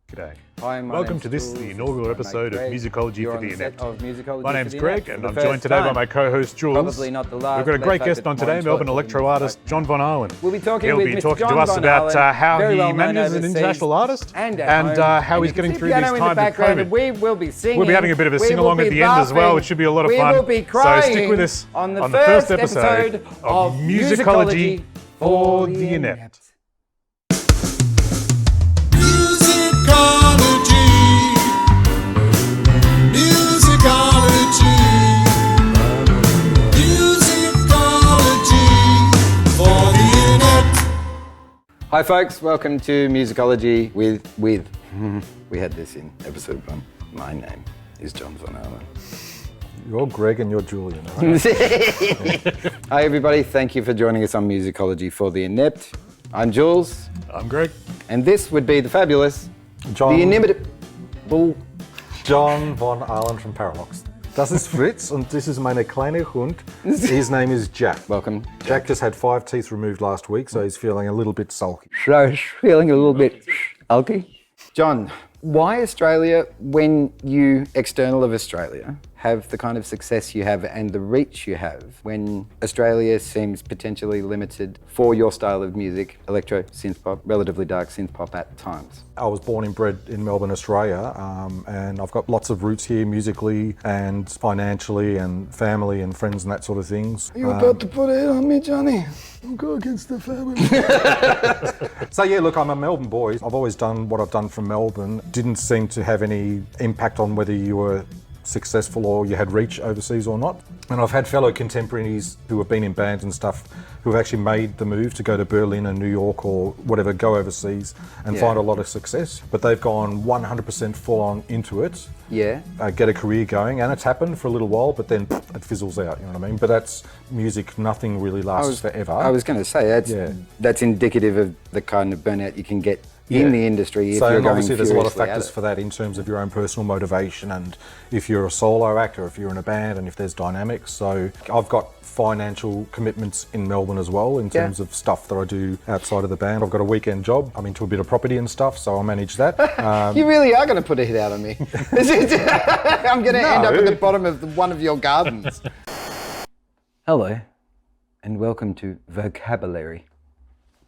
G'day. Hi, Welcome to this, the inaugural episode of Musicology for the Inept. My name's Greg, and I'm joined today by my co-host Jules. Probably not the last. We've got a great guest on today, Melbourne electro artist John von Ahlen. We'll be talking He'll with be Mr. talking John to us von about Ahlen, how very he well known manages an overseas international artist and how he's getting through this time of COVID. We will be singing. We'll be having a bit of a sing-along at the end as well, which should be a lot of fun. We will be crying so stick with us on the first episode of Musicology for the Inept. Hi folks, welcome to Musicology with we had this in episode 1. My name is John von Ahlen. You're Greg and you're Julian. Right? Hi everybody, thank you for joining us on Musicology for the Inept. I'm Jules. I'm Greg. And this would be the fabulous, John, the inimitable John von Ahlen from Parralox. Das ist Fritz und this is meine kleine Hund. His name is Jack. Welcome. Jack just had 5 teeth removed last week, so he's feeling a little bit sulky. So feeling a little bit sulky. John, why Australia when you, external of Australia, have the kind of success you have and the reach you have when Australia seems potentially limited for your style of music, electro, synth pop, relatively dark synth pop at times? I was born and bred in Melbourne, Australia, and I've got lots of roots here musically and financially and family and friends and that sort of things. Are you about to put it on me, Johnny? I'll go against the family. So yeah, look, I'm a Melbourne boy. I've always done what I've done from Melbourne. Didn't seem to have any impact on whether you were successful or you had reach overseas or not. And I've had fellow contemporaries who have been in bands and stuff who have actually made the move to go to Berlin and New York or whatever, go overseas and find a lot of success. But they've gone 100% full on into it. Yeah. Get a career going, and it's happened for a little while, but then it fizzles out, you know what I mean? But that's music, nothing really lasts forever. I was going to say, that's indicative of the kind of burnout you can get in the industry if you're going obviously there's a lot of furiously factors for that in terms of your own personal motivation and if you're a solo actor, if you're in a band and if there's dynamics. So I've got financial commitments in Melbourne as well in terms of stuff that I do outside of the band. I've got a weekend job. I'm into a bit of property and stuff, so I manage that. You really are going to put a hit out on me. I'm going to end up at the bottom of one of your gardens. Hello, and welcome to Vocabulary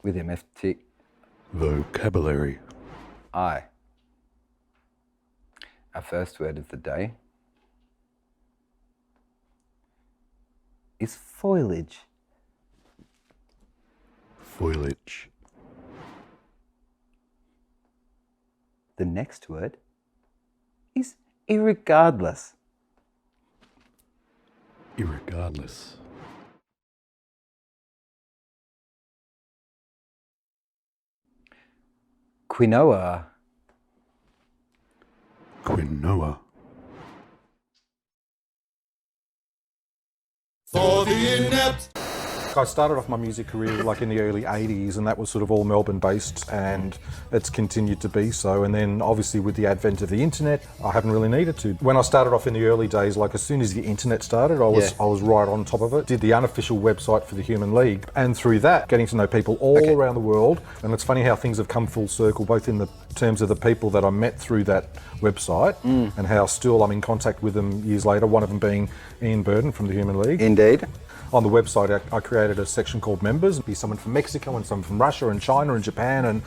with MFTI. Vocabulary. Our first word of the day is foliage. Foliage. The next word is irregardless. Irregardless. Quinoa. Quinoa. For the Inept. I started off my music career like in the early 80s, and that was sort of all Melbourne based, and it's continued to be so. And then obviously with the advent of the internet, I haven't really needed to. When I started off in the early days, like as soon as the internet started, I was right on top of it. Did the unofficial website for the Human League, and through that, getting to know people all around the world. And it's funny how things have come full circle, both in the terms of the people that I met through that website and how still I'm in contact with them years later, one of them being Ian Burden from the Human League. Indeed. On the website, I created a section called Members. Be someone from Mexico and someone from Russia and China and Japan and,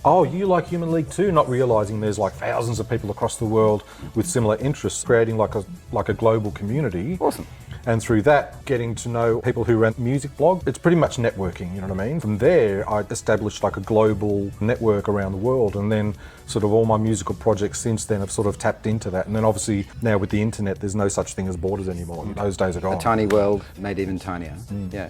oh, you like Human League too? Not realising there's like thousands of people across the world with similar interests, creating like a global community. Awesome. And through that, getting to know people who run music blog. It's pretty much networking, you know what I mean? From there, I established like a global network around the world, and then sort of all my musical projects since then have sort of tapped into that. And then obviously now with the internet, there's no such thing as borders anymore. Those days are gone. A tiny world made even tinier. Yeah.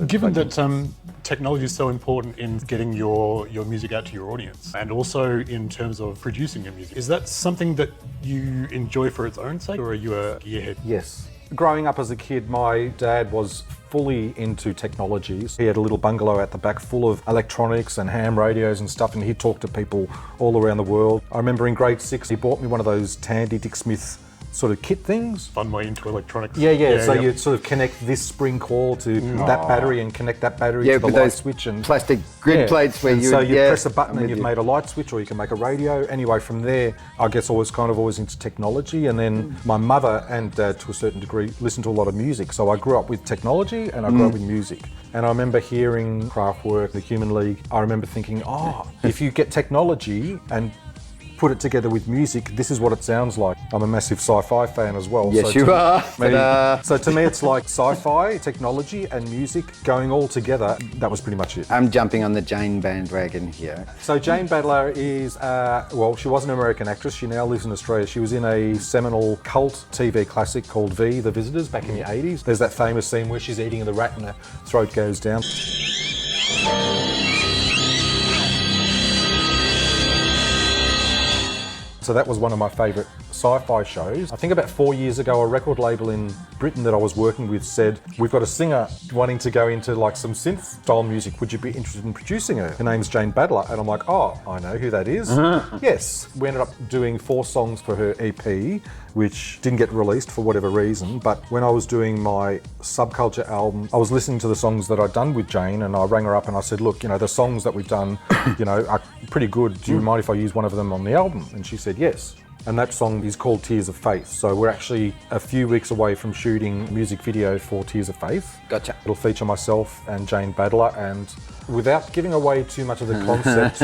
Given that technology is so important in getting your music out to your audience, and also in terms of producing your music, is that something that you enjoy for its own sake, or are you a gearhead? Yes. Growing up as a kid, my dad was fully into technologies. He had a little bungalow at the back full of electronics and ham radios and stuff, and he'd talk to people all around the world. I remember in grade 6, he bought me one of those Tandy Dick Smith sort of kit things. Fun way into electronics. Yeah. So you sort of connect this spring core to that battery and connect that battery to the with light those switch and plastic grid plates where and you. so you yeah, press a button I'm and with you've you. made a light switch, or you can make a radio. Anyway, from there, I guess I was always into technology, and then my mother and dad, to a certain degree, listened to a lot of music. So I grew up with technology and I grew up with music. And I remember hearing Kraftwerk, the Human League. I remember thinking, if you get technology and put it together with music, this is what it sounds like. I'm a massive sci-fi fan as well. Yes, you are. So to me, it's like sci-fi, technology, and music going all together. That was pretty much it. I'm jumping on the Jane bandwagon here. So Jane Badler is, she was an American actress. She now lives in Australia. She was in a seminal cult TV classic called V, The Visitors, back in the 80s. There's that famous scene where she's eating the rat and her throat goes down. So that was one of my favourite sci-fi shows. I think about 4 years ago, a record label in Britain that I was working with said, we've got a singer wanting to go into like some synth style music. Would you be interested in producing her? Her name's Jane Badler. And I'm like, I know who that is. Yes. We ended up doing 4 songs for her EP, which didn't get released for whatever reason. But when I was doing my Subculture album, I was listening to the songs that I'd done with Jane, and I rang her up and I said, look, the songs that we've done, are pretty good. Do you mind if I use one of them on the album? And she said yes. And that song is called Tears of Faith. So we're actually a few weeks away from shooting a music video for Tears of Faith. Gotcha. It'll feature myself and Jane Badler, and without giving away too much of the concept,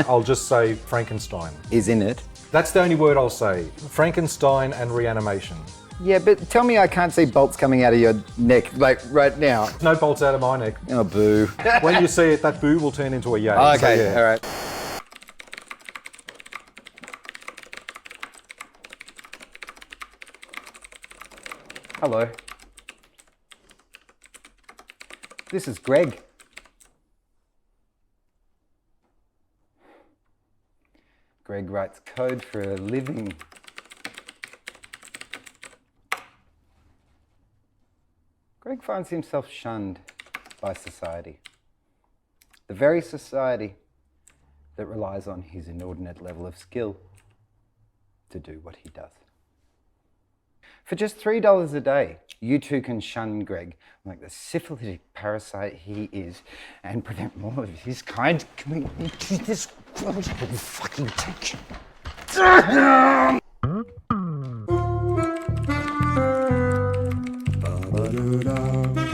I'll just say Frankenstein. Is in it. That's the only word I'll say. Frankenstein and reanimation. Yeah, but tell me I can't see bolts coming out of your neck, like right now. No bolts out of my neck. Oh, boo. When you see it, that boo will turn into a yay. Okay, So, yeah. all right. Hello. This is Greg. Greg writes code for a living. Greg finds himself shunned by society. The very society that relies on his inordinate level of skill to do what he does. For just $3 a day, you too can shun Greg like the syphilitic parasite he is and prevent more of his kind coming into this world. Fucking take it.